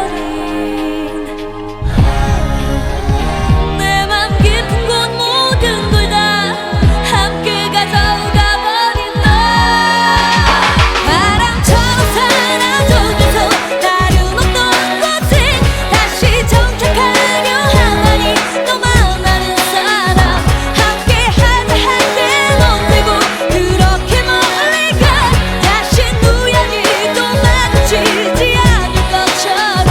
가져가버린 내 맘 깊은 곳 모든 걸 다 함께 가져가버린 너 바람처럼 사라져 계속 다른 어떤 곳에 다시 정착하려 하니 너 만나는 사람 함께 하자 할 땐 언제고 그렇게 멀리 가 다시 우연히 또 마주치지 않을 것처럼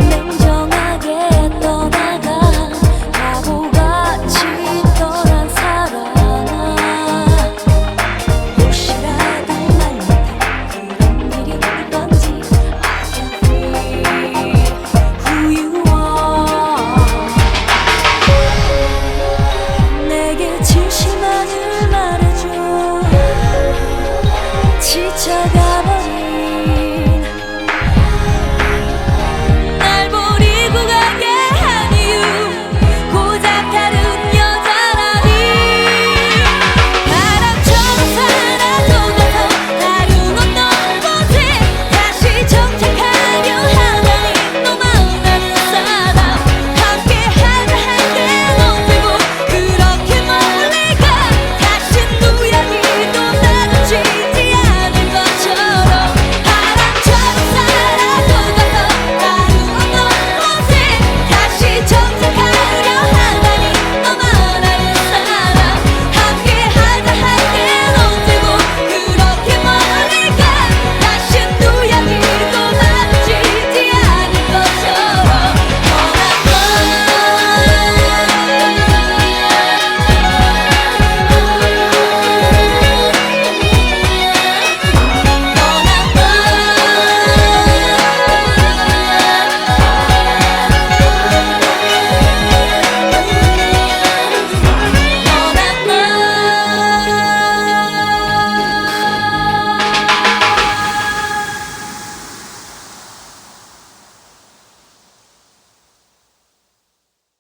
냉정하게 떠나가 바보같이 떠난 사랑아 혹시라도 말 못해 그런 일이 있던지 I can feel who you are 내게 진실만을 말해줘 지쳐가